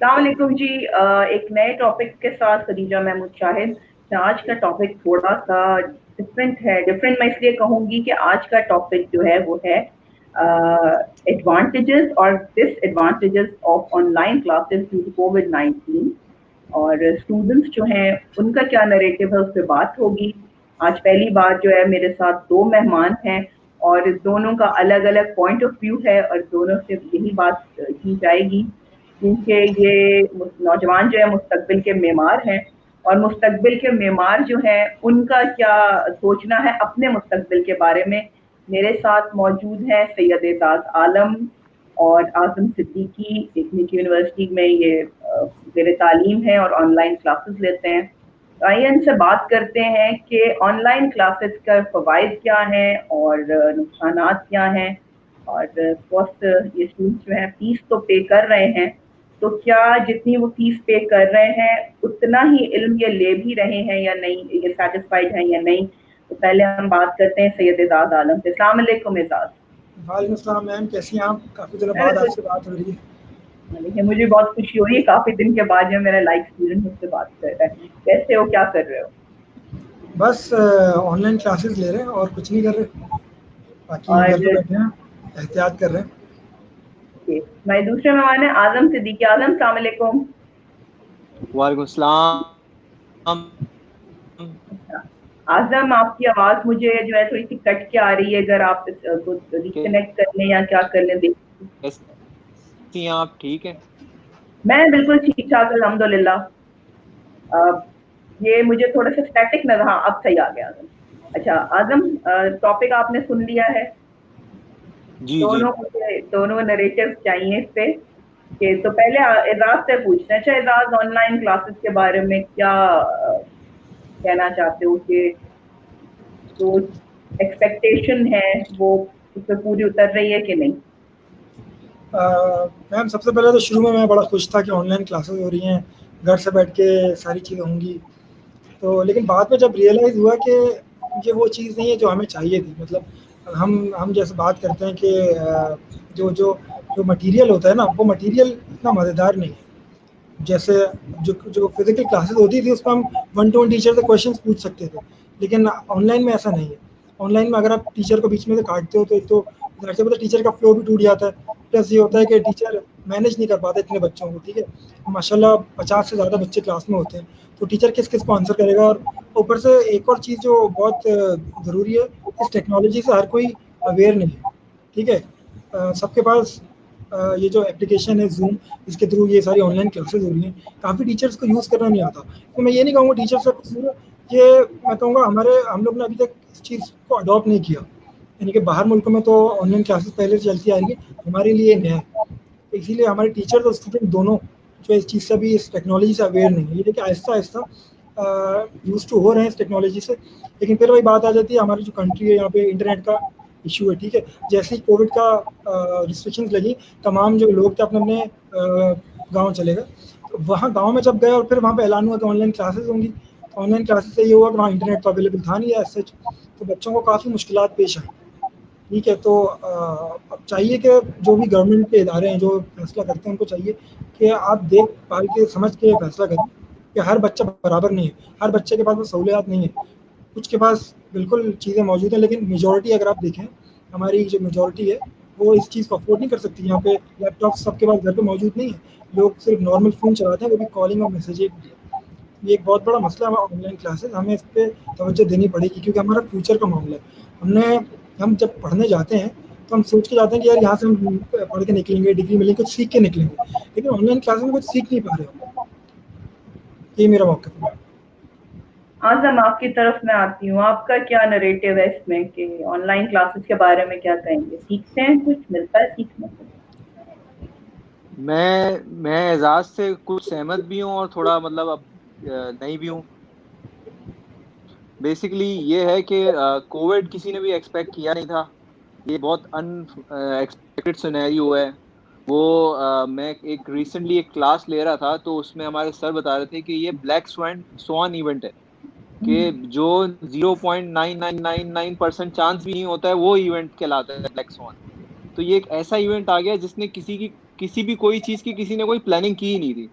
अस्सलाम वालेकुम जी। एक नए टॉपिक के साथ खदीजा महमूद शाहिद। आज का टॉपिक थोड़ा सा डिफरेंट है। डिफरेंट मैं इसलिए कहूँगी कि आज का टॉपिक जो है वो है एडवांटेजेस और disadvantages of online classes due to कोविड-19 और स्टूडेंट्स जो हैं उनका क्या नैरेटिव है उस पर बात होगी। आज पहली बार जो है मेरे साथ दो मेहमान हैं और दोनों का अलग अलग पॉइंट ऑफ व्यू है और दोनों से यही बात की जाएगी क्योंकि ये नौजवान जो है मुस्तकबिल के मेमार हैं और मुस्तकबिल के मेमार जो हैं उनका क्या सोचना है अपने मुस्तकबिल के बारे में। मेरे साथ मौजूद हैं सैयद एजाज आलम और आज़म सिद्दीकी। टेक्निक यूनिवर्सिटी में ये ज़ेर तालीम है और ऑनलाइन क्लासेस लेते हैं। तो आइए इनसे बात करते हैं कि ऑनलाइन क्लासेस का फ़वाइद क्या हैं और नुकसानात क्या हैं। और फर्स्ट ये स्टूडेंट्स जो हैं फ़ीस तो पे कर रहे हैं, तो क्या जितनी वो फ़ीस पे कर रहे हैं उतना ही इल्म ये ले भी रहे हैं या नहीं, ये सैटिस्फाइड हैं या नहीं। तो पहले हम बात करते हैं सैयद एजाज आलम से। अस्सलाम वालेकुम एजाज। वालेकुम अस्सलाम मैम, कैसी हैं आप? काफ़ी दिनों मैं बाद बिल्कुल आपसे बात हो रही है। देखिए मुझे बहुत खुशी हो रही है काफ़ी दिन के बाद जो मेरा लाइक स्टूडेंट मुझसे बात कर रहा है। कैसे हो, क्या कर रहे हो? बस ऑनलाइन क्लासेस ले रहे हैं और कुछ नहीं कर रहे। बाकी घर पे और बैठे हैं, एहतियात कर रहे हैं। मेरे दूसरे मेहमान हैं आज़म सिद्दीकी। आज़म अस्सलाम वालेकुम। वालेकुम सलाम। आज़म आपकी आवाज़ मुझे जो है थोड़ी सी कट के आ रही है, अगर आप इसको रिकनेक्ट कर लें या क्या कर लें देख। कैसी हैं आप? ठीक है। मैं बिल्कुल ठीक ठाक अल्हम्दुलिल्लाह। ये मुझे थोड़ा सा स्टैटिक नजर, हाँ अब सही आ गया आज़म। अच्छा आज़म, टॉपिक आपने सुन लिया है। जी जी। दोनों नरेटिव चाहिए इस पे कि तो पहले एजाज से पूछते हैं। अच्छा एजाज, ऑनलाइन क्लासेस के बारे में क्या कहना चाहते हो कि जो एक्सपेक्टेशन है वो उस पर पूरी उतर रही है कि नहीं? मैम सबसे पहले तो शुरू में मैं बड़ा खुश था कि ऑनलाइन क्लासेस हो रही हैं, घर से बैठ के सारी चीज़ें होंगी। तो लेकिन बाद में जब रियलाइज़ हुआ कि ये वो चीज़ नहीं है जो हमें चाहिए थी। मतलब हम जैसे बात करते हैं कि जो जो जो मटेरियल होता है ना, वो मटेरियल इतना मज़ेदार नहीं है। जैसे जो जो फिजिकल क्लासेस होती थी उसमें हम वन टू वन टीचर से क्वेश्चंस पूछ सकते थे, लेकिन ऑनलाइन में ऐसा नहीं है। ऑनलाइन में अगर आप टीचर को बीच में से काटते हो तो एक तो ज़ाहिर सी बात है टीचर का फ्लो भी टूट जाता है। प्लस ये होता है कि टीचर मैनेज नहीं कर पाता इतने बच्चों को, ठीक है। माशाल्लाह 50 से ज़्यादा बच्चे क्लास में होते हैं, तो टीचर किस किस को आंसर करेगा। और ऊपर से एक और चीज़ जो बहुत ज़रूरी है, इस टेक्नोलॉजी से हर कोई अवेयर नहीं है, ठीक है। सबके पास ये जो एप्लीकेशन है ज़ूम, इसके थ्रू ये सारी ऑनलाइन क्लासेस हो रही हैं, काफ़ी टीचर्स को यूज़ करना नहीं आता। तो मैं ये नहीं कहूँगा टीचर्स का कसूर है, ये मैं कहूँगा हम लोग ने अभी तक इस चीज़ को अडॉप्ट नहीं किया। यानी कि बाहर मुल्कों में तो ऑनलाइन क्लासेस पहले से चलती आ रही है, हमारे लिए नया है। तो इसीलिए हमारे टीचर्स और स्टूडेंट दोनों जो इस चीज़ से भी, इस टेक्नोलॉजी से अवेयर नहीं है। ये देखिए आहिस्ता आहिस्ता यूज़ टू हो रहे हैं इस टेक्नोलॉजी से, लेकिन फिर वही बात आ जाती है, हमारी जो कंट्री है यहाँ पे इंटरनेट का इशू है, ठीक है। जैसे ही कोविड का रिस्ट्रिक्शंस लगी, तमाम जो लोग थे अपने अपने गाँव चले गए। तो वहाँ गाँव में जब गए और फिर वहाँ पे ऐलान हुआ कि ऑनलाइन क्लासेस होंगी, तो ऑनलाइन क्लासेस से ये हुआ कि वहाँ इंटरनेट तो अवेलेबल था नहीं है एज सच, तो बच्चों को काफ़ी मुश्किलात पेश आई, ठीक है। तो अब चाहिए कि जो भी गवर्नमेंट के इदारे हैं जो फैसला करते हैं, उनको चाहिए कि आप देख भाल के समझ के फैसला करें कि हर बच्चा बराबर नहीं है, हर बच्चे के पास वो सहूलियात नहीं है। कुछ के पास बिल्कुल चीज़ें मौजूद हैं, लेकिन मेजॉरिटी अगर आप देखें, हमारी जो मेजॉरिटी है वो इस चीज़ को अफोर्ड नहीं कर सकती। यहाँ पे लैपटॉप सबके पास घर पे मौजूद नहीं है, लोग सिर्फ नॉर्मल फ़ोन चलाते हैं, वो भी कॉलिंग और मैसेजिंग के लिए। ये एक बहुत बड़ा मसला है ऑनलाइन क्लासेस, हमें इस पे तवज्जो देनी पड़ेगी क्योंकि हमारा फ्यूचर का मामला है। हम जब पढ़ने जाते हैं तो हम सोच के जाते हैं कि यार यहाँ से हम पढ़ के निकलेंगे, डिग्री मिलेगी, कुछ सीख के निकलेंगे, लेकिन ऑनलाइन क्लासेस में कुछ सीख नहीं पा रहे हो। ये मेरा मौक़िफ़ है। आज़म आपकी तरफ मैं आती हूँ, आपका क्या नरेटिव है इसमें कि ऑनलाइन क्लासेस के बारे में क्या कहेंगे? सीखते हैं, कुछ मिलता है सीखने को? मैं एजाज से कुछ सहमत भी हूँ और थोड़ा मतलब अब नहीं भी हूँ। बेसिकली ये है कि कोविड किसी ने भी एक्सपेक्ट किया नहीं था। ये बहुत अनएक्सपेक्टेड सिनेरियो है। वो मैं एक रिसेंटली एक क्लास ले रहा था, तो उसमें हमारे सर बता रहे थे कि ये ब्लैक स्वान इवेंट है, कि जो 0.9999% चांस भी नहीं होता है वो इवेंट कहलाता है ब्लैक स्वान। तो ये एक ऐसा इवेंट आ गया जिसने किसी की किसी भी कोई चीज़ की किसी ने कोई प्लानिंग की ही नहीं थी।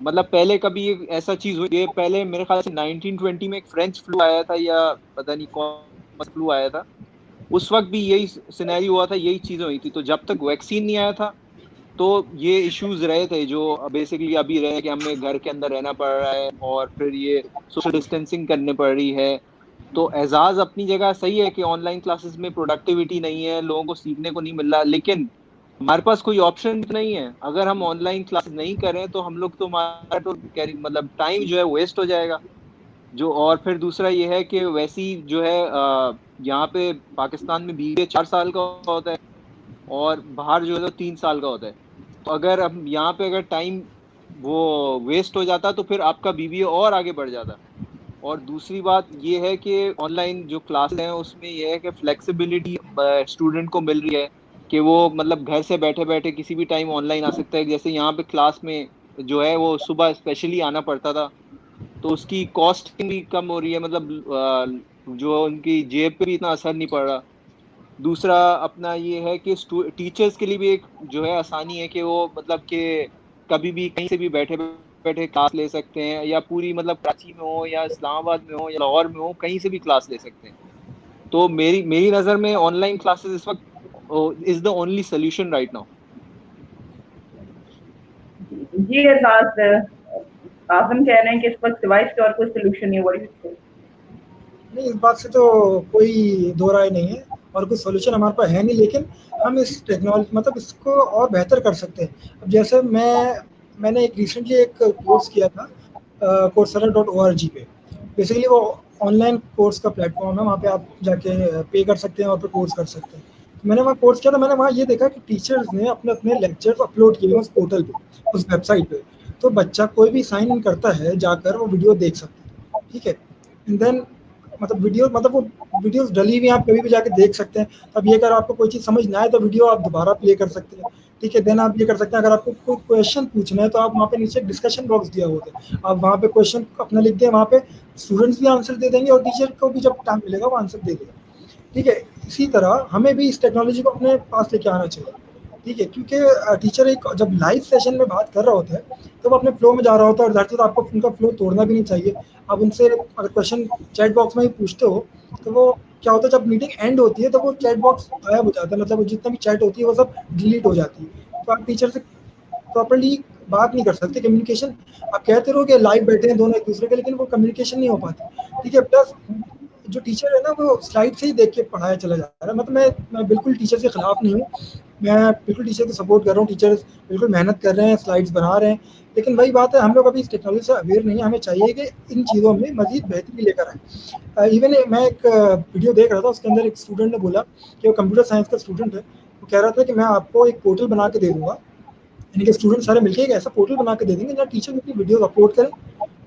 मतलब पहले कभी एक ऐसा चीज़ हुई, ये पहले मेरे ख्याल से 1920 में एक फ्रेंच फ्लू आया था या पता नहीं कौन सा फ्लू आया था। उस वक़्त भी यही सिनेरियो हुआ था, यही चीज़ें हुई थी। तो जब तक वैक्सीन नहीं आया था, तो ये इश्यूज़ रहे थे जो बेसिकली अभी रहे कि हमें घर के अंदर रहना पड़ रहा है और फिर ये सोशल डिस्टेंसिंग करनी पड़ रही है। तो एजाज़ अपनी जगह सही है कि ऑनलाइन क्लासेस में प्रोडक्टिविटी नहीं है, लोगों को सीखने को नहीं मिल रहा, लेकिन हमारे पास कोई ऑप्शन नहीं है। अगर हम ऑनलाइन क्लासेस नहीं करें तो हम लोग तो हमारा तो मतलब टाइम जो है वेस्ट हो जाएगा। जो और फिर दूसरा ये है कि वैसी जो है यहाँ पे पाकिस्तान में बीए 4 साल का होता है और बाहर जो है तो 3 साल का होता है। तो अगर हम यहाँ पे अगर टाइम वो वेस्ट हो जाता तो फिर आपका बीबीए और आगे बढ़ जाता। और दूसरी बात ये है कि ऑनलाइन जो क्लासेस हैं उसमें ये है कि फ्लेक्सिबिलिटी स्टूडेंट को मिल रही है कि वो मतलब घर से बैठे बैठे किसी भी टाइम ऑनलाइन आ सकता है। जैसे यहाँ पे क्लास में जो है वो सुबह स्पेशली आना पड़ता था, तो उसकी कॉस्टिंग भी कम हो रही है, मतलब जो उनकी जेब पे भी इतना असर नहीं पड़ रहा। दूसरा अपना ये है कि टीचर्स के लिए भी एक जो है आसानी है कि वो मतलब कि कभी भी कहीं से भी बैठे बैठे क्लास ले सकते हैं, या पूरी मतलब कराची में हो या इस्लामाबाद में हो या लाहौर में हो, कहीं से भी क्लास ले सकते हैं। तो मेरी मेरी नज़र में ऑनलाइन क्लासेस इस वक्त is the only solution right now. जी एजाज, आजम कह रहे हैं कि इस वक्त सिवाय इसके और कोई सोल्यूशन नहीं। व्हाट डू यू से? नहीं, इस बात से तो कोई दो राय नहीं है और कोई सॉल्यूशन हमारे पास है नहीं, लेकिन हम इस टेक्नोलॉजी मतलब इसको और बेहतर कर सकते हैं। अब जैसे मैंने एक रिसेंटली एक कोर्स किया था coursera.org पे। बेसिकली वो ऑनलाइन कोर्स का प्लेटफॉर्म है, वहाँ पे आप जाके पे कर सकते हैं और फिर कोर्स कर सकते हैं। तो मैंने वहाँ कोर्स किया, तो मैंने वहाँ ये देखा कि टीचर्स ने अपने अपने लेक्चर्स अपलोड किए उस पोर्टल पे, उस वेबसाइट पे। तो बच्चा कोई भी साइन इन करता है जाकर वो वीडियो देख सकता है, ठीक है। एंड देन मतलब वो वीडियोस डली हुई आप कभी भी जाके देख सकते हैं। अब ये अगर आपको कोई चीज़ समझ ना आए तो वीडियो आप दोबारा प्ले कर सकते हैं, ठीक है। देन आप ये कर सकते हैं, अगर आपको कोई क्वेश्चन पूछना है तो आप वहाँ पे नीचे डिस्कशन बॉक्स दिया होता है, आप वहाँ पे क्वेश्चन अपना लिख दें, वहाँ पे स्टूडेंट्स भी आंसर दे देंगे और टीचर को भी जब टाइम मिलेगा वो आंसर दे देगा, ठीक है। इसी तरह हमें भी इस टेक्नोलॉजी को अपने पास लेके आना चाहिए, ठीक है। क्योंकि टीचर एक जब लाइव सेशन में बात कर रहा होता है तो वो अपने फ्लो में जा रहा होता है, और ज़ाहिर तो आपको उनका फ्लो तोड़ना भी नहीं चाहिए। आप उनसे अगर क्वेश्चन चैट बॉक्स में ही पूछते हो तो वो क्या होता है, जब मीटिंग एंड होती है तो वो चैट बॉक्स गायब हो जाता है, मतलब वो जितना भी चैट होती है वो सब डिलीट हो जाती है। तो आप टीचर से प्रॉपर्ली बात नहीं कर सकते, कम्युनिकेशन आप कहते रहो कि लाइव बैठे हैं दोनों एक दूसरे के, लेकिन वो कम्युनिकेशन नहीं हो पाती, ठीक है। प्लस जो टीचर है ना वो स्लाइड से ही देख के पढ़ाया चला जा रहा है। मतलब मैं बिल्कुल टीचर के खिलाफ नहीं हूँ, मैं बिल्कुल टीचर को सपोर्ट कर रहा हूँ। टीचर्स बिल्कुल मेहनत कर रहे हैं, स्लाइड्स बना रहे हैं, लेकिन वही बात है, हम लोग अभी इस टेक्नोलॉजी से अवेयर नहीं है। हमें चाहिए कि इन चीज़ों में मजीद बेहतरी लेकर आए। इवन मैं एक वीडियो देख रहा था, उसके अंदर एक स्टूडेंट ने बोला कि वो कंप्यूटर साइंस का स्टूडेंट है, वो कह रहा था कि मैं आपको एक पोर्टल बना के दे दूंगा, यानी कि स्टूडेंट सारे मिलकर एक ऐसा पोर्टल बना के दे देंगे जहाँ टीचर अपनी वीडियो अपलोड करें,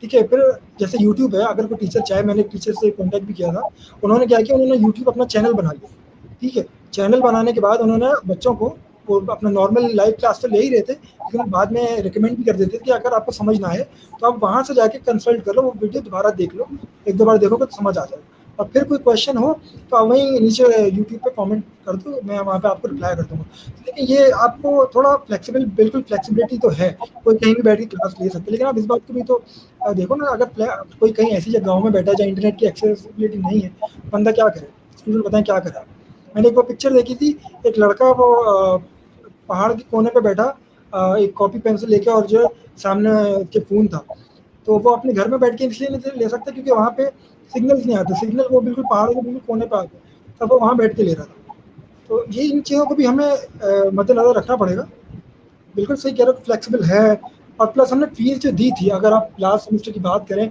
ठीक है। फिर जैसे यूट्यूब है, अगर कोई टीचर चाहे, मैंने टीचर से कॉन्टैक्ट भी किया था, उन्होंने क्या किया, उन्होंने यूट्यूब अपना चैनल बना लिया, ठीक है। चैनल बनाने के बाद उन्होंने बच्चों को वो अपना नॉर्मल लाइव क्लास तो ले ही रहे थे, लेकिन बाद में रिकमेंड भी कर देते थे कि अगर आपको समझ ना आए तो आप वहाँ से जाके कंसल्ट कर लो, वो वीडियो दोबारा देख लो, एक दो बार देखोगे तो समझ आ जाएगा। और फिर कोई क्वेश्चन हो तो आप वहीं नीचे यूट्यूब पे कमेंट कर दो, मैं वहाँ पे आपको रिप्लाई कर दूँगा। लेकिन ये आपको थोड़ा फ्लेक्सिबल, बिल्कुल फ्लेक्सिबिलिटी तो है, कोई कहीं भी बैठ के क्लास ले सकते हैं, लेकिन आप इस बात को भी तो देखो ना, अगर कोई कहीं ऐसी जगह गाँव में बैठा है जहाँ इंटरनेट की एक्सेसिबिलिटी नहीं है, बंदा क्या करे, स्टूडेंट बताएं क्या करे। मैंने एक वो पिक्चर देखी थी, एक लड़का वो पहाड़ के कोने पे बैठा, एक कॉपी पेंसिल लेके, और जो सामने के फ़ोन था, तो वो अपने घर में बैठ के इसलिए नहीं ले सकता क्योंकि वहाँ पे सिग्नल्स नहीं आते, सिग्नल वो बिल्कुल पहाड़ के बिल्कुल कोने पे आते, तब वो वहाँ बैठ के ले रहा था। तो ये इन चीज़ों को भी हमें मद्देनज़र रखना पड़ेगा। बिल्कुल सही कह रहे हो, फ्लेक्सिबल है। और प्लस हमने फीस जो दी थी, अगर आप लास्ट सेमेस्टर की बात करें,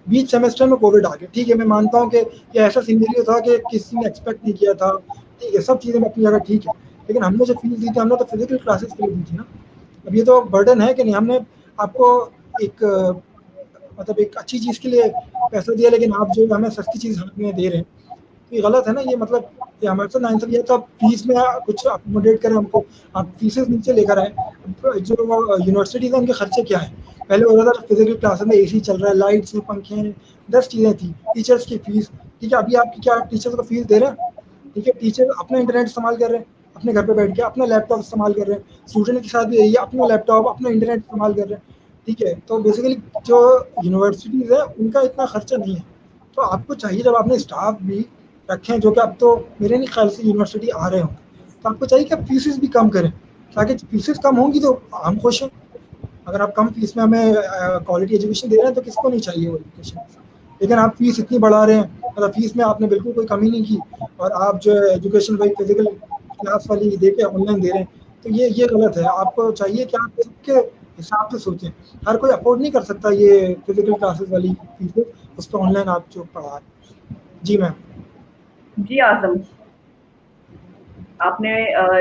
बीच सेमेस्टर में कोविड आ गया, ठीक है। मैं मानता हूँ कि ये ऐसा सिनेरियो था कि किसी ने एक्सपेक्ट नहीं किया था, ठीक है, सब चीज़ें अपनी जगह ठीक है, लेकिन हमने जो फीस दी थी हमने तो फिजिकल क्लासेस के लिए दी थी ना। अब ये तो बर्डन है कि नहीं, हमने आपको एक मतलब एक अच्छी चीज़ के लिए पैसा दिया, लेकिन आप जो हमें सस्ती चीज़ हाथ में दे रहे हैं, तो ये गलत है ना। ये मतलब ये हमारे साथ नाइंसाफ़ी है। तो आप फीस में कुछ अकोमोडेट करें हमको, आप फीसेस नीचे लेकर आए। जो यूनिवर्सिटीज़ है उनके खर्चे क्या है, पहले होता था फिजिकल क्लासेस में एसी चल रहा है, लाइट्स हैं, पंखे हैं, 10 चीज़ें थी। टीचर्स की फीस, ठीक है, अभी आपकी क्या टीचर्स को फीस दे रहे हैं, ठीक है, टीचर अपना इंटरनेट इस्तेमाल कर रहे हैं, अपने घर पे बैठ के अपना लैपटॉप इस्तेमाल कर रहे हैं, स्टूडेंट के साथ भी यही है, अपना लैपटॉप अपना इंटरनेट इस्तेमाल कर रहे हैं, ठीक है। तो बेसिकली जो यूनिवर्सिटीज़ है उनका इतना खर्चा नहीं है, तो आपको चाहिए जब आपने स्टाफ भी रखें, जो कि अब तो मेरे नहीं ख्याल से यूनिवर्सिटी आ रहे हों, तो आपको चाहिए कि आप फीसेस भी कम करें, ताकि फीसेस कम होंगी तो हम खुश हैं। अगर आप कम फीस में हमें क्वालिटी एजुकेशन दे रहे हैं तो किसको नहीं चाहिए वो एजुकेशन, लेकिन आप फीस इतनी बढ़ा रहे हैं, मतलब फीस में आपने बिल्कुल कोई कमी नहीं की, और आप जो है एजुकेशन वही फिजिकल क्लास वाली दे के ऑनलाइन दे रहे हैं, तो ये गलत है। आपको चाहिए कि आप सबके हिसाब से सोचें, हर कोई अफोर्ड नहीं कर सकता ये फिजिकल क्लासेस वाली फीसें, उस पर ऑनलाइन आप जो पढ़ा रहे हैं। जी मैम। जी आज़म, आपने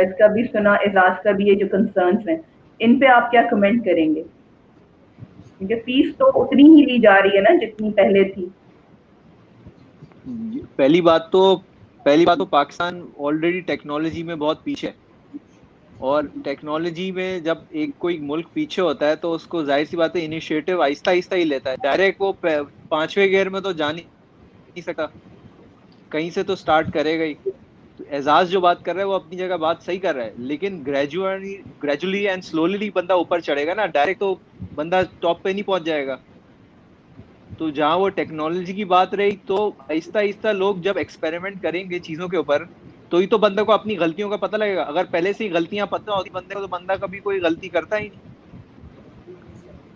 इसका भी सुना, एजाज का भी ये जो कंसर्न्स हैं, इन पे आप क्या कमेंट करेंगे? क्योंकि फीस तो उतनी ही ली जा रही है ना जितनी पहले थी। पहली बात तो पाकिस्तान ऑलरेडी टेक्नोलॉजी में बहुत पीछे है, और टेक्नोलॉजी में जब कोई मुल्क पीछे होता है तो उसको जाहिर सी बात है इनिशिएटिव आहिस्ता आहिस्ता ही लेता है, डायरेक्ट वो 5वें गियर में तो जा नहीं सकता, कहीं से तो स्टार्ट करेगा ही। तो एजाज जो बात कर रहा है वो अपनी जगह बात सही कर रहा है, लेकिन ग्रेजुअली एंड स्लोली बंदा ऊपर चढ़ेगा ना, डायरेक्ट तो बंदा टॉप पे नहीं पहुंच जाएगा। तो जहाँ वो टेक्नोलॉजी की बात रही, तो आहिस्ता आहिस्ता लोग जब एक्सपेरिमेंट करेंगे चीजों के ऊपर, तो ही तो बंदे को अपनी गलतियों का पता लगेगा। अगर पहले से ही गलतियां पता होती बंदे को, तो बंदा कभी कोई गलती करता ही नहीं।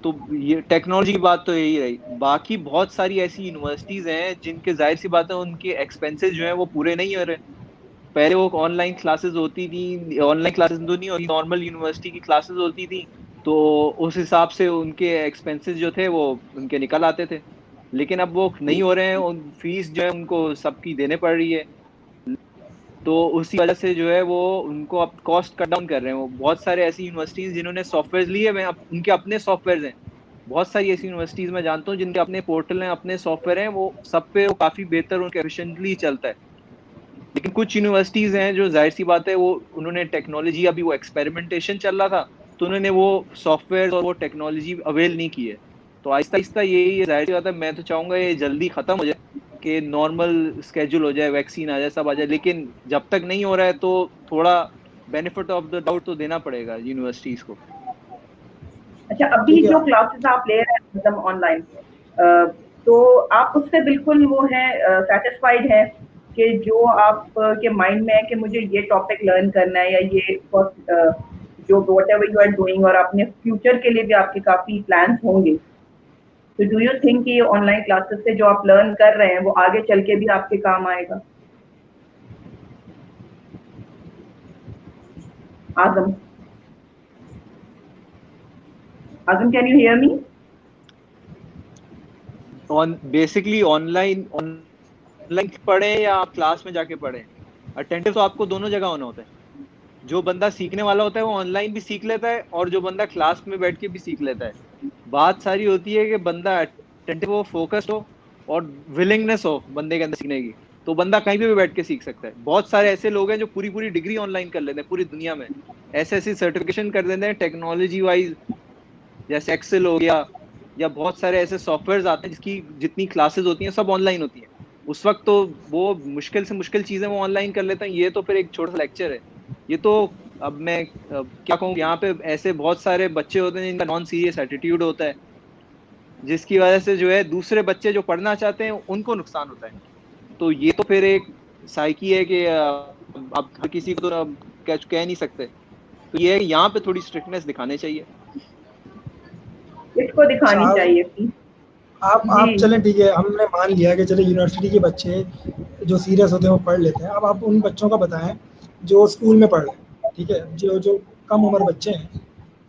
तो ये टेक्नोलॉजी की बात तो यही रही। बाकी बहुत सारी ऐसी यूनिवर्सिटीज हैं जिनके जाहिर सी बात है उनके एक्सपेंसेस जो है वो पूरे नहीं हो रहे। पहले वो ऑनलाइन क्लासेस होती थी, ऑनलाइन क्लासेस तो नहीं होती, नॉर्मल यूनिवर्सिटी की क्लासेस होती थी, तो उस हिसाब से उनके एक्सपेंसेस जो थे वो उनके निकल आते थे। लेकिन अब वो नहीं हो रहे हैं, उन फीस जो है उनको सबकी देने पड़ रही है, तो उसी वजह से जो है वो उनको अब कॉस्ट कट डाउन कर रहे हैं। वो बहुत सारे ऐसी यूनिवर्सिटीज जिन्होंने सॉफ्टवेयर लिए हुए हैं, उनके अपने सॉफ्टवेयर हैं। बहुत सारी ऐसी यूनिवर्सिटीज मैं जानता हूँ जिनके अपने पोर्टल हैं, अपने सॉफ्टवेयर हैं, वो सब पे वो काफी बेहतर उनके एफिशिएंटली चलता है। लेकिन कुछ यूनिवर्सिटीज हैं जो जाहिर सी बात है वो उन्होंने टेक्नोलॉजी, अभी वो एक्सपेरिमेंटेशन चल रहा था, तो उन्होंने वो सॉफ्टवेयर और वो टेक्नोलॉजी अवेल नहीं की है। तो आहिस्ता आहिस्ता यही जाहिर सी बात है, मैं तो चाहूंगा ये जल्दी खत्म हो जाए कि नॉर्मल स्केड्यूल हो जाए, वैक्सीन आ जाए, सब आ जाए। लेकिन जब तक नहीं हो रहा है तो थोड़ा बेनिफिट ऑफ द डाउट तो देना पड़ेगा यूनिवर्सिटीज को। अच्छा, अभी ठीक है। जो क्लासेस आप ले रहे हैं मतलब ऑनलाइन, तो आप उससे बिल्कुल वो है सेटिस्फाइड है कि जो आप के माइंड में है कि मुझे ये टॉपिक लर्न करना है, या ये जो whatever you are doing, और अपने फ्यूचर के लिए भी आपके काफी प्लान्स होंगे, तो डू यू थिंक कि ऑनलाइन क्लासेस से जो आप लर्न कर रहे हैं वो आगे चल के भी आपके काम आएगा? Azam, Azam, can you hear me? Basically online पढ़े या क्लास में जाके पढ़े, अटेंटिव तो आपको दोनों जगह होना होता है। जो बंदा सीखने वाला होता है वो ऑनलाइन भी सीख लेता है, और जो बंदा क्लास में बैठ के भी सीख लेता है। बात सारी होती है कि बंदा अटेंटिव हो, फोकस्ड हो, और विलिंगनेस हो बंदे के अंदर सीखने की, तो बंदा कहीं पे भी बैठ के सीख सकता है। बहुत सारे ऐसे लोग हैं जो पूरी पूरी डिग्री ऑनलाइन कर लेते हैं, पूरी दुनिया में ऐसे ऐसी सर्टिफिकेशन कर देते हैं टेक्नोलॉजी वाइज, जैसे एक्सेल हो गया, या बहुत सारे ऐसे सॉफ्टवेयर आते हैं जिसकी जितनी क्लासेस होती हैं सब ऑनलाइन होती हैं। उस वक्त तो वो मुश्किल से मुश्किल चीजें वो ऑनलाइन कर लेते हैं। ये तो फिर एक छोटा सा लेक्चर है। ये तो अब मैं क्या कहूँ, यहाँ पे ऐसे बहुत सारे बच्चे होते हैं जिनका नॉन सीरियस एटीट्यूड होता है, जिसकी वजह से जो है दूसरे बच्चे जो पढ़ना चाहते हैं उनको नुकसान होता है। तो ये तो फिर एक साइकी है कि अब हर किसी को तो कह नहीं सकते। तो ये यहाँ पे थोड़ी स्ट्रिक्टनेस दिखाने चाहिए। किसको दिखानी चाहिए थी? आप चलें, ठीक है, हमने मान लिया कि चले यूनिवर्सिटी के बच्चे जो सीरियस होते हैं वो पढ़ लेते हैं। अब आप उन बच्चों का बताएं जो स्कूल में पढ़ रहे हैं, ठीक है, जो जो कम उम्र बच्चे हैं,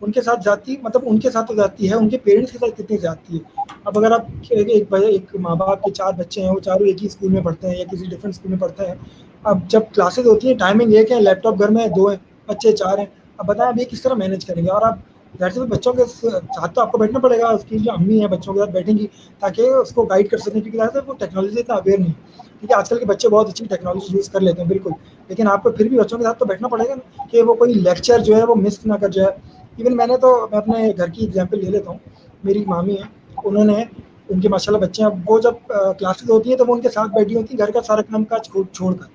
उनके साथ जाती, मतलब उनके साथ तो जाती है, उनके पेरेंट्स के साथ कितनी जाती है। अब अगर आप एक माँ बाप के 4 बच्चे हैं, वो चारों एक ही स्कूल में पढ़ते हैं या किसी डिफरेंट स्कूल में पढ़ते हैं। अब जब क्लासेज होती हैं, टाइमिंग एक है, लैपटॉप घर में 2 हैं, बच्चे 4 हैं। अब बताएं अब ये किस तरह मैनेज करेंगे? और आप घर से बच्चों के साथ तो आपको बैठना पड़ेगा, उसकी जो अम्मी है बच्चों के साथ बैठेंगी ताकि उसको गाइड कर सकें, क्योंकि ज़्यादातर वो टेक्नोलॉजी से इतना अवेयर नहीं है। ठीक है, आजकल के बच्चे बहुत अच्छी टेक्नोलॉजी यूज़ कर लेते हैं बिल्कुल, लेकिन आपको फिर भी बच्चों के साथ तो बैठना पड़ेगा ना, कि वो कोई लेक्चर जो है वो मिस ना कर जाए। इवन मैं अपने घर की एग्जाम्पल ले लेता हूँ। मेरी मामी है, उन्होंने, उनके माशाल्लाह बच्चे हैं, वो जब क्लासेस होती हैं तो वो उनके साथ बैठी होती हैं घर का सारा काम काज छोड़ कर,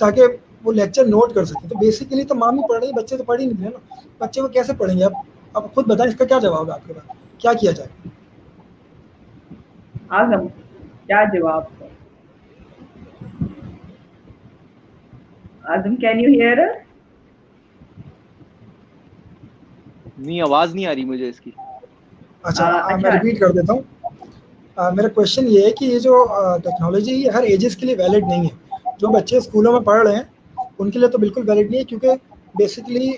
ताकि वो लेक्चर नोट कर सके। तो बेसिकली तो मामी पढ़ रही, बच्चे तो पढ़ ही नहीं रहे ना, बच्चे वो कैसे पढ़ेंगे? अब खुद बताएं, इसका क्या जवाब है आपके पास, क्या किया जाए? आजम, क्या जवाब है? आजम, कैन यू हियर अस? नहीं, आवाज नहीं आ रही मुझे इसकी। अच्छा, मैं अच्छा। रिपीट कर देता हूँ। मेरा क्वेश्चन ये है कि ये जो टेक्नोलॉजी हर एजेस के लिए वैलिड नहीं है। जो बच्चे स्कूलों में पढ़ रहे हैं उनके लिए तो बिल्कुल वैलिड नहीं है, क्योंकि बेसिकली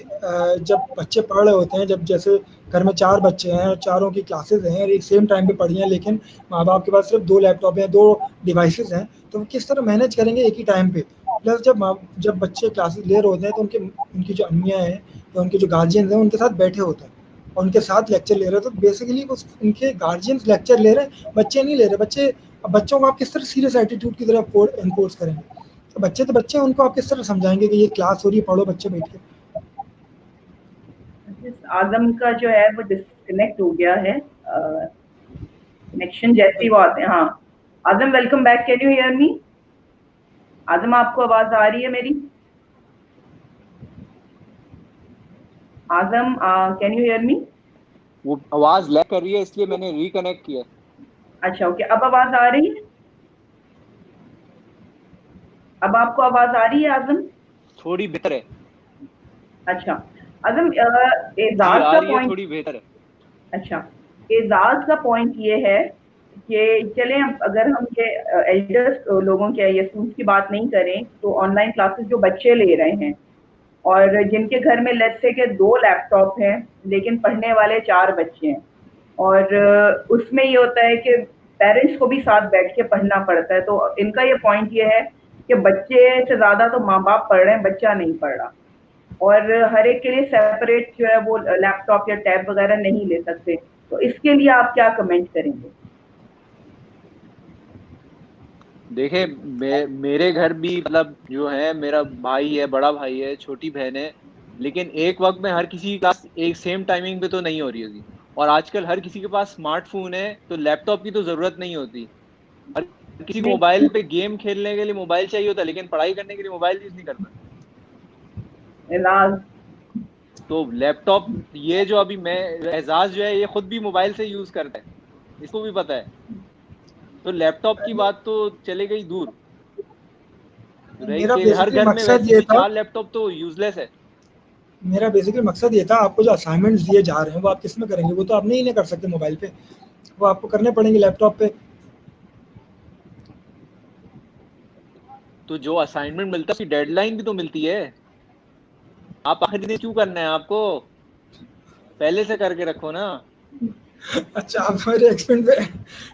जब बच्चे पढ़ रहे होते हैं, जब जैसे घर में 4 बच्चे हैं, चारों की क्लासेस हैं और एक सेम टाइम पे पढ़ी हैं, लेकिन माँ बाप के पास सिर्फ 2 लैपटॉप हैं, 2 डिवाइसेस हैं, तो वो किस तरह मैनेज करेंगे एक ही टाइम पे? प्लस जब बच्चे क्लासेस ले रहे होते हैं तो उनकी जो अम्मियाँ हैं या उनके जो गार्जियंस हैं उनके साथ बैठे होते हैं और उनके साथ लेक्चर ले रहे हैं। तो बेसिकली उनके गार्जियंस लेक्चर ले रहे हैं, बच्चे नहीं ले रहे। बच्चों को आप किस तरह सीरियस एटीट्यूड की तरफ एनकोर्स करेंगे? तो बच्चे हैं, उनको आप किस तरह समझाएंगे कि ये क्लास हो रही है, पढ़ो बच्चे बैठ के? आजम का जो है वो डिस्कनेक्ट हो गया है, कनेक्शन जैसे ही वो आते हैं। हाँ, Azam welcome back, can you hear me? Azam, आपको आवाज आ रही है मेरी? Azam, can you hear me? वो आवाज लैग कर रही है, इसलिए मैंने रिकनेक्ट किया। अच्छा, ओके, अब आवाज आ रही है? अब आपको आवाज आ रही है आजम? थोड़ी बेहतर है। अच्छा, आजम, जी, एजाज आ का रही है, पॉइंट। थोड़ी बेहतर है। अच्छा, एजाज का पॉइंट ये है कि चलें, अगर हम ये एल्डर्स लोगों के या स्टूडेंट्स की बात नहीं करें, तो ऑनलाइन क्लासेस जो बच्चे ले रहे हैं और जिनके घर में लेट्स से के 2 लैपटॉप हैं लेकिन पढ़ने वाले 4 बच्चे हैं, और उसमें ये होता है कि पेरेंट्स को भी साथ बैठ के पढ़ना पड़ता है। तो इनका ये पॉइंट ये है कि बच्चे से ज़्यादा तो माँ बाप पढ़ रहे हैं, बच्चा नहीं पढ़ रहा, और हर एक के लिए सेपरेट जो है वो लैपटॉप या टैब वगैरह नहीं ले सकते। तो इसके लिए आप क्या कमेंट करेंगे? देखे, मेरे घर भी मतलब जो है, मेरा भाई है, बड़ा भाई है, छोटी बहन है, लेकिन एक वक्त में हर किसी की क्लास एक सेम टाइमिंग पे तो नहीं हो रही होगी। और आजकल हर किसी के पास स्मार्टफोन है, तो लैपटॉप की तो जरूरत नहीं होती। हर किसी को नहीं, मोबाइल पे गेम खेलने के लिए मोबाइल चाहिए होता है, लेकिन पढ़ाई करने के लिए मोबाइल यूज नहीं करता। एजाज। तो लैपटॉप, ये जो अभी मैं, एजाज जो है ये खुद भी मोबाइल से यूज करता है, इसको भी पता है। तो लैपटॉप की बात तो चले गई दूर, रही मेरा कि हर बेसिकली घर में मकसद वैसे ये भी था 4 लैपटॉप तो यूजलेस है। मेरा बेसिकली मकसद ये था, आपको जो असाइनमेंट्स दिए जा रहे हैं वो आप किस में करेंगे? वो तो आप नहीं कर सकते मोबाइल पे, वो आपको करने पड़ेंगे लैपटॉप पे। तो जो असाइनमेंट मिलता है उसकी डेडलाइन भी तो मिलती है। आप आखिरी दिन क्यों करना है आपको? पहले से करके रखो ना। अच्छा, आप मेरे एक्सपेरिमेंट पे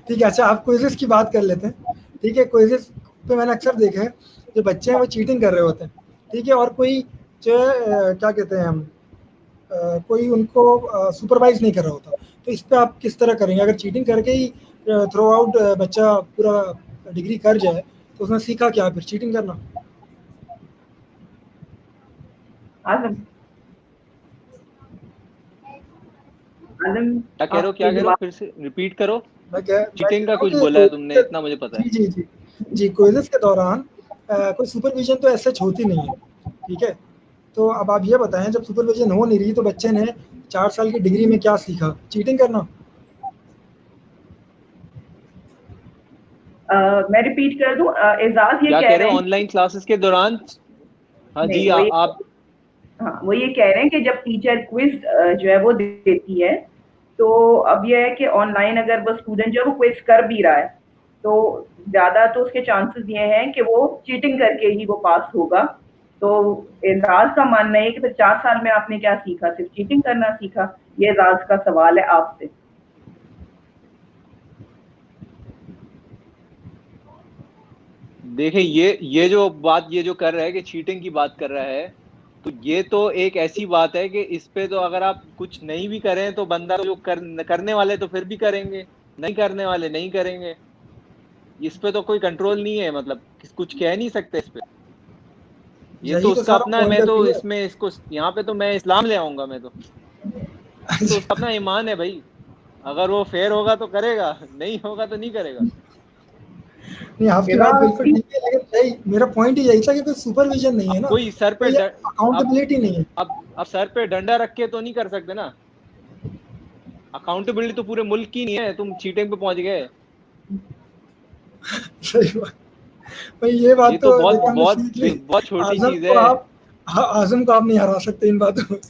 ठीक है। अच्छा, आप क्विज़ेस की बात कर लेते हैं। ठीक है, क्विज़ेस पे मैंने अक्सर देखा है जो बच्चे हैं वो चीटिंग कर रहे होते हैं। ठीक है, और कोई जो है क्या कहते हैं हम, कोई उनको सुपरवाइज नहीं कर रहा होता। तो इस पे आप किस तरह करेंगे? अगर चीटिंग करके ही थ्रू आउट बच्चा पूरा डिग्री कर जाए तो उसने सीखा क्या फिर? चीटिंग करना। आजम, आजम, क्या कह रहे हो, आपके क्या कह रहे हो, जवाब। फिर से रिपीट करो। मैं कह चीटिंग का रहा हूँ कुछ कि बोला है तुमने, इतना मुझे पता है। जी जी जी जी, क्विज़ेस के दौरान कोई सुपरविजन तो ऐसा होती नहीं है। ठीक है, तो अब आप ये बताएं, जब सुपरविजन हो नहीं रही तो बच्चे ने 4 साल की डिग्री में क्या सीखा? चीटिंग करना। मैं रिपीट कर दूं, एजाज ये क्या कह कह रहे रहे हो, हैं ऑनलाइन क्लासेस के दौरान? हाँ नहीं, जी, वो ये, आप। हाँ, वो ये कह रहे हैं कि जब टीचर क्विज जो है वो देती है, तो अब ये है कि ऑनलाइन अगर वो स्टूडेंट जो है वो क्विज कर भी रहा है, तो ज्यादा तो उसके चांसेस ये हैं कि वो चीटिंग करके ही वो पास होगा। तो एजाज का मानना है कि फिर 4 साल में आपने क्या सीखा? सिर्फ चीटिंग करना सीखा? ये एजाज का सवाल है आपसे। देखें, ये जो बात, ये जो कर रहा है कि चीटिंग की बात कर रहा है, तो ये तो एक ऐसी बात है कि इस पे तो अगर आप कुछ नहीं भी करें तो बंदा, जो करने वाले तो फिर भी करेंगे, नहीं करने वाले नहीं करेंगे। इस पे तो कोई कंट्रोल नहीं है, मतलब कुछ कह नहीं सकते इस पे। ये तो यही तो उसका सारा अपना है। पॉइंट मैं ऑफ तो व्यू है। इसमें इसको यहाँ पे तो मैं इस्लाम ले आऊंगा मैं तो। ये तो उसका अपना ईमान है भाई। अगर वो फेयर होगा तो करेगा, नहीं होगा तो नहीं करेगा। नहीं आपकी बात बिल्कुल ठीक है, लेकिन सही मेरा पॉइंट ही यही था कि कोई सुपरविजन नहीं है ना, कोई सर पे अकाउंटेबिलिटी नहीं है। अब सर पे डंडा रख के तो नहीं कर सकते ना, अकाउंटेबिलिटी तो पूरे मुल्क की नहीं है, तुम चीटिंग पे पहुंच गए। सही बात भाई, ये बात ये तो बहुत देखो हमने बहुत सीख ली। बहुत छोटी आजम चीज को है। आप आजम को आप नहीं हरा सकते इन बातों में।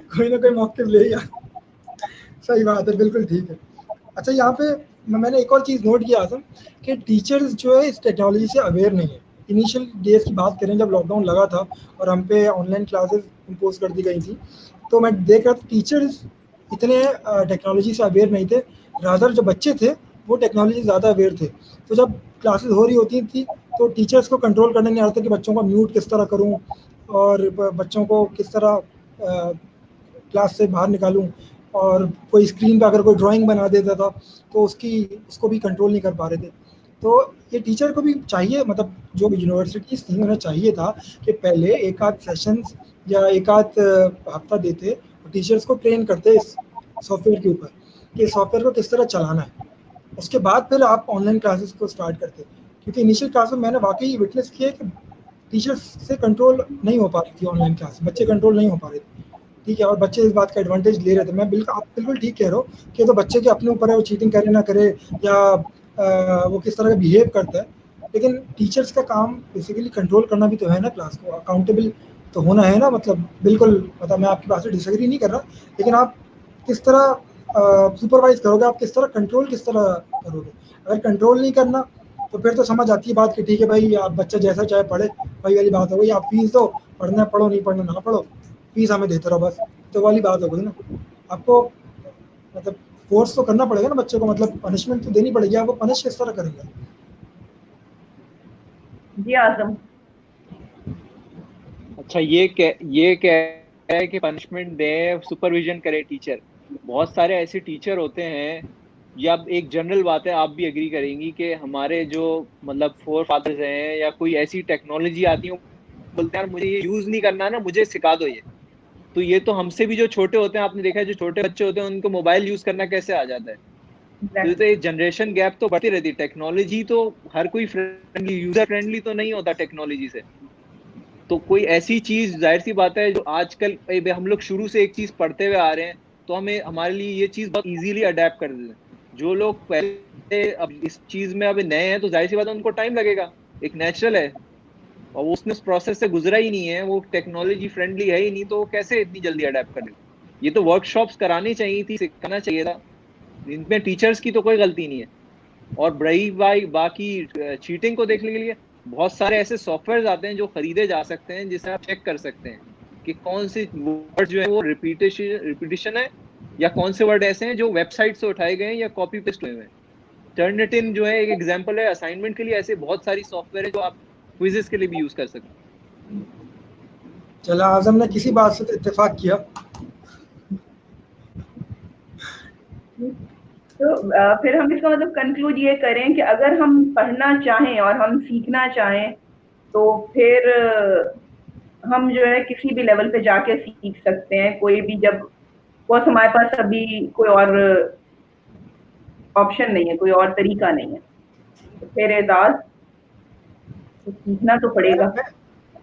कोई ना कोई मौके ले ही सही बात है, बिल्कुल ठीक है। अच्छा यहाँ पे मैंने एक और चीज़ नोट किया आजम, कि टीचर्स जो है इस टेक्नोलॉजी से अवेयर नहीं है। इनिशियल डेज की बात करें जब लॉकडाउन लगा था और हम पे ऑनलाइन क्लासेस इम्पोज कर दी गई थी, तो मैं देख रहा था टीचर्स इतने टेक्नोलॉजी से अवेयर नहीं थे। रादर जो बच्चे थे वो टेक्नोलॉजी ज़्यादा अवेयर थे। तो जब क्लासेस हो रही होती थी तो टीचर्स को कंट्रोल करने नहीं आता कि बच्चों को म्यूट किस तरह करूं और बच्चों को किस तरह क्लास से बाहर निकालूं, और कोई स्क्रीन पर अगर कोई ड्राइंग बना देता था तो उसको भी कंट्रोल नहीं कर पा रहे थे। तो ये टीचर को भी चाहिए, मतलब जो यूनिवर्सिटीज़ थी उन्हें चाहिए था कि पहले एक आध सेशंस या एक आध हफ्ता देते और टीचर्स को ट्रेन करते इस सॉफ्टवेयर के ऊपर कि सॉफ्टवेयर को किस तरह चलाना है। उसके बाद फिर आप ऑनलाइन क्लासेस को स्टार्ट करते, क्योंकि इनिशियल क्लास में मैंने वाकई विटनेस किया कि टीचर्स से कंट्रोल नहीं हो पा रही थी ऑनलाइन क्लास, बच्चे कंट्रोल नहीं हो पा रहे थे। ठीक है, और बच्चे इस बात का एडवांटेज ले रहे थे। मैं बिल्कुल, आप बिल्कुल ठीक कह रहे हो कि तो बच्चे के अपने ऊपर है वो चीटिंग करे ना करे, या वो किस तरह का बिहेव करता है। लेकिन टीचर्स का काम बेसिकली कंट्रोल करना भी तो है ना, क्लास को अकाउंटेबल तो होना है ना। मतलब बिल्कुल, मतलब मैं आपकी बात से डिसएग्री नहीं कर रहा, लेकिन आप किस तरह सुपरवाइज करोगे, आप किस तरह कंट्रोल किस तरह करोगे। अगर कंट्रोल नहीं करना तो फिर तो समझ आती है बात कि ठीक है भाई, आप बच्चा जैसा चाहे पढ़े, वही वाली बात हो गई, आप फीस दो, पढ़ना पढ़ो, नहीं पढ़ना ना पढ़ो, फीस हमें देते रहो बस, तो वाली बात हो गई ना। आपको मतलब फोर्स तो करना पड़ेगा ना बच्चे को, मतलब पनिशमेंट तो देनी पड़ेगी। आपको पनिश किस तरह करेंगे? जी आजम। अच्छा, ये कह है कि पनिशमेंट दे, सुपरविजन करे टीचर। बहुत सारे ऐसे टीचर होते हैं, या एक जनरल बात है, आप भी एग्री करेंगी कि हमारे जो मतलब फोर फादर्स हैं या कोई ऐसी टेक्नोलॉजी आती है, बोलते हैं यार मुझे ये यूज नहीं करना ना, मुझे सिखा दो ये। तो ये तो हमसे भी जो छोटे होते हैं, आपने देखा है जो छोटे बच्चे होते हैं उनको मोबाइल यूज करना कैसे आ जाता है। तो ये जनरेशन गैप तो बढ़ती रहती है। टेक्नोलॉजी तो हर कोई फ्रेंडली, यूजर फ्रेंडली तो नहीं होता टेक्नोलॉजी से। तो कोई ऐसी चीज, जाहिर सी बात है, जो आजकल हम लोग शुरू से एक चीज पढ़ते हुए आ रहे हैं, तो हमें हमारे लिए ये चीज बहुत इजीली अडेप्ट कर देते हैं। जो लोग पहले अब इस चीज में अभी नए हैं, तो जाहिर सी बात है उनको टाइम लगेगा, एक नेचुरल है। और वो उसने उस प्रोसेस से गुजरा ही नहीं है, वो टेक्नोलॉजी फ्रेंडली है ही नहीं, तो वो कैसे इतनी जल्दी अडेप्ट कर लेगा। ये तो वर्कशॉप्स करानी चाहिए थी, सिखाना चाहिए था। इनमें टीचर्स की तो कोई गलती नहीं है। और रही भाई बाकी चीटिंग को देखने के लिए, बहुत सारे ऐसे सॉफ्टवेयर आते हैं जो खरीदे जा सकते हैं, जिसे आप चेक कर सकते हैं कि कौन से वर्ड जो है वो रिपीटिशन है, या कौन से वर्ड ऐसे हैं जो वेबसाइट से उठाए गए हैं या कॉपी पेस्ट हुए हैं। टर्निटिन जो है एक एग्जांपल है, असाइनमेंट के लिए ऐसे बहुत सारी सॉफ्टवेयर है जो आप क्विजेस के लिए भी यूज कर सकते हैं। चला, आजम ने किसी बात से तो इत्तेफाक किया। तो फिर हम इसका मतलब कंक्लूड ये करें कि अगर हम पढ़ना चाहें और हम सीखना चाहें तो फिर हम जो है किसी भी लेवल पे जाके सीख सकते हैं, कोई भी, जब बस हमारे पास अभी कोई और ऑप्शन नहीं है, कोई और तरीका नहीं है, तो फिर एजाज तो सीखना तो पड़ेगा।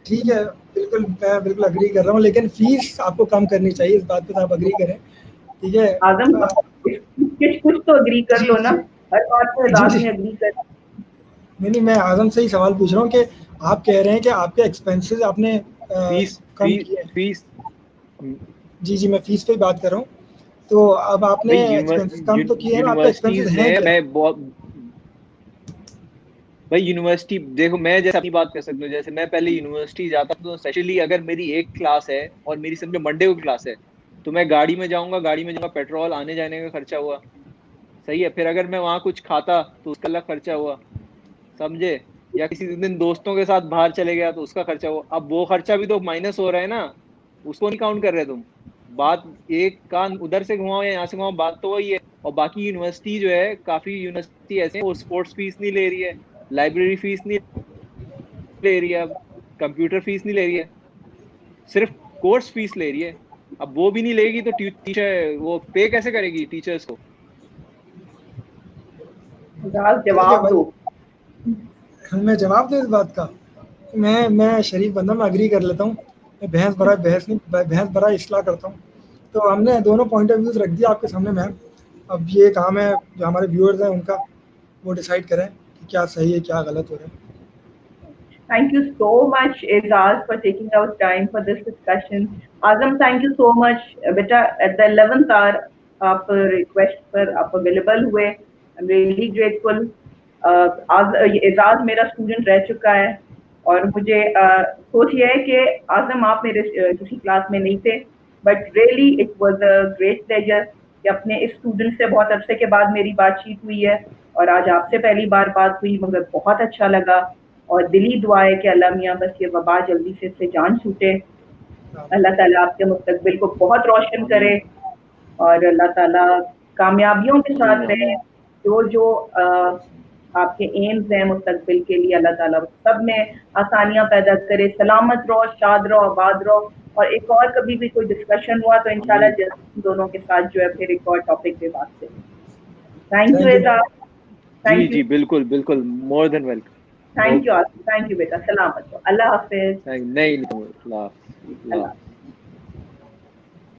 ठीक है, बिल्कुल मैं बिल्कुल अग्री कर रहा हूँ, लेकिन फीस आपको कम करनी चाहिए, इस बात पे तो आप अग्री करें। ठीक है। आजम कुछ तो अग्री कर जी लो ना, जी हर बात पे जी एजाज जी। में अग्री कर। नहीं, मैं आजम से ही सवाल पूछ रहा हूँ कि आप कह रहे हैं कि आपके एक्सपेंसेस आपने फीस कम किए हैं। फीस जी जी, मैं फीस पे ही बात कर रहा हूँ। तो अब आपने भाई एक्सपेंसेस कम तो किए हैं ना, आपके एक्सपेंसेस यूनिवर्सिटीज हैं में क्या? मैं बहुत, भाई यूनिवर्सिटी देखो, मैं जैसे अपनी बात कर सकता हूँ, जैसे मैं पहले यूनिवर्सिटी जाता तो स्पेशली अगर मेरी एक क्लास है और मेरी समझो मंडे को क्लास है, तो मैं गाड़ी में जाऊंगा, पेट्रोल आने जाने का खर्चा हुआ, सही है। फिर अगर मैं वहां कुछ खाता तो उसका अलग खर्चा हुआ, समझे। या किसी दिन दोस्तों के साथ बाहर चले गया तो उसका खर्चा हुआ। अब वो खर्चा भी तो माइनस हो रहा है ना, उसको नहीं काउंट कर रहे तुम। बात एक कान उधर से घुमाओ या यहाँ से घुमाओ, बात तो वही है। और बाकी यूनिवर्सिटी जो है, काफी यूनिवर्सिटी ऐसे हैं वो स्पोर्ट्स फीस नहीं ले रही है, लाइब्रेरी फीस नहीं ले रही है, अब कंप्यूटर फीस नहीं ले रही है, सिर्फ कोर्स फीस ले रही है। अब वो भी नहीं लेगी तो टीचर वो पे कैसे करेगी टीचर्स को। एजाज ठीक है जवाब भाई, दो। मैं जवाब दूं इस बात का? मैं शरीफ बंदा, मैं एग्री कर लेता हूँ। मैं बहस बरा इस्लाह करता हूँ। तो हमने दोनों पॉइंट ऑफ व्यूज रख दिया आपके सामने मैम। अब ये काम है जो हमारे व्यूअर्स हैं उनका, वो डिसाइड करें कि क्या सही है क्या गलत हो रहा है। Thank you so much, Azaz, for taking out time for this discussion. Azam, thank you so much. बेटा, at the 11th hour, आप रिक्वेस्ट पर आप अवेलेबल हुए. I'm really grateful. एजाज मेरा स्टूडेंट रह चुका है और मुझे सोच ये है कि आजम आप मेरे किसी क्लास में नहीं थे, but really it was a great pleasure कि अपने इस स्टूडेंट से बहुत अरसे के बाद मेरी बातचीत हुई है और आज आपसे पहली बार बात हुई, मगर बहुत अच्छा लगा. और दिली दुआ है कि अल्लाह मियाँ बस ये वबा जल्दी से इससे जान छूटे. अल्लाह ताला आपके मुस्तकबिल को बहुत रोशन करे और अल्लाह ताला कामयाबियों के साथ रहे. जो जो आपके एम्स हैं मुस्तकबिल के लिए, अल्लाह ताला सब में आसानियां पैदा करे. सलामत रहो, शाद रहो, आबाद रहो. और एक और कभी भी कोई डिस्कशन हुआ तो इंशाल्लाह जल्दी दोनों के साथ जो है फिर एक और टॉपिक पे बात करेंगे. Thank you Ejaz. जी जी बिल्कुल बिल्कुल, more than welcome. Thank you बेटा. सलामत रहो. अल्लाह हाफिज. नहीं.